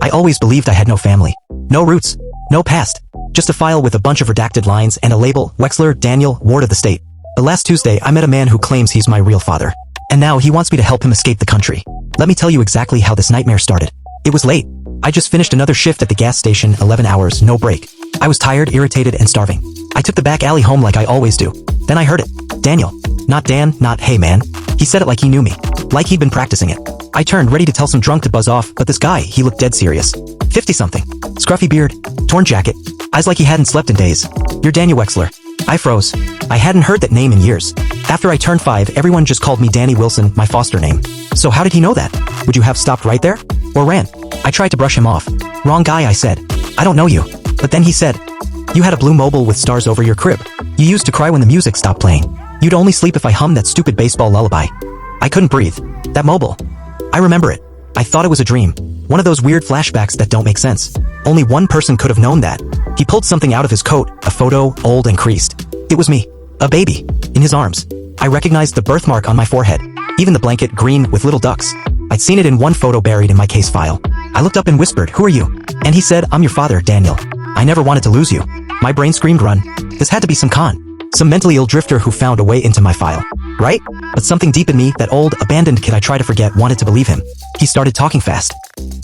I always believed I had no family. No roots. No past. Just a file with a bunch of redacted lines and a label, Wexler Daniel, Ward of the State. But last Tuesday, I met a man who claims he's my real father. And now he wants me to help him escape the country. Let me tell you exactly how this nightmare started. It was late. I just finished another shift at the gas station, 11 hours, no break. I was tired, irritated, and starving. I took the back alley home like I always do. Then I heard it. Daniel. Not Dan, not hey man. He said it like he knew me. Like he'd been practicing it. I turned ready to tell some drunk to buzz off, but this guy, he looked dead serious. 50-something. Scruffy beard. Torn jacket. Eyes like he hadn't slept in days. You're Daniel Wexler. I froze. I hadn't heard that name in years. After I turned 5, everyone just called me Danny Wilson, my foster name. So how did he know that? Would you have stopped right there? Or ran? I tried to brush him off. Wrong guy, I said. I don't know you. But then he said, you had a blue mobile with stars over your crib. You used to cry when the music stopped playing. You'd only sleep if I hummed that stupid baseball lullaby. I couldn't breathe. That mobile. I remember it. I thought it was a dream. One of those weird flashbacks that don't make sense. Only one person could have known that. He pulled something out of his coat, a photo, old and creased. It was me. A baby. In his arms. I recognized the birthmark on my forehead. Even the blanket, green, with little ducks. I'd seen it in one photo buried in my case file. I looked up and whispered, who are you? And he said, I'm your father, Daniel. I never wanted to lose you. My brain screamed run. This had to be some con. Some mentally ill drifter who found a way into my file. Right? But something deep in me, that old, abandoned kid I try to forget, wanted to believe him. He started talking fast.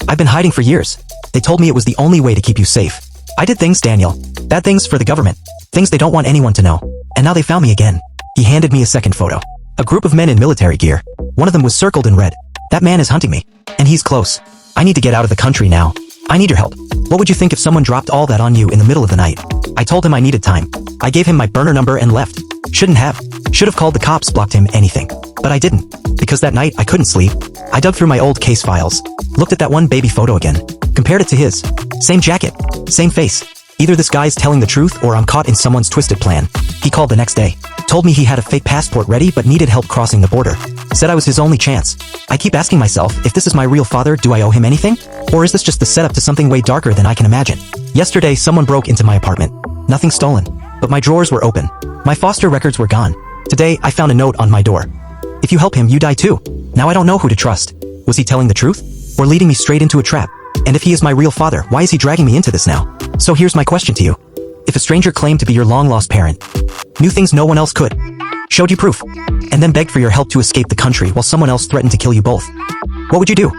I've been hiding for years. They told me it was the only way to keep you safe. I did things, Daniel. Bad things for the government. Things they don't want anyone to know. And now they found me again. He handed me a second photo. A group of men in military gear. One of them was circled in red. That man is hunting me. And he's close. I need to get out of the country now. I need your help. What would you think if someone dropped all that on you in the middle of the night? I told him I needed time. I gave him my burner number and left. Shouldn't have. Should have called the cops, blocked him, anything. But I didn't. Because that night, I couldn't sleep. I dug through my old case files. Looked at that one baby photo again. Compared it to his. Same jacket. Same face. Either this guy's telling the truth or I'm caught in someone's twisted plan. He called the next day. Told me he had a fake passport ready but needed help crossing the border. Said I was his only chance. I keep asking myself, if this is my real father, do I owe him anything? Or is this just the setup to something way darker than I can imagine? Yesterday, someone broke into my apartment. Nothing stolen. But my drawers were open. My foster records were gone. Today, I found a note on my door. If you help him, you die too. Now I don't know who to trust. Was he telling the truth? Or leading me straight into a trap? And if he is my real father, why is he dragging me into this now? So here's my question to you. If a stranger claimed to be your long-lost parent, knew things no one else could, showed you proof, and then begged for your help to escape the country while someone else threatened to kill you both, what would you do?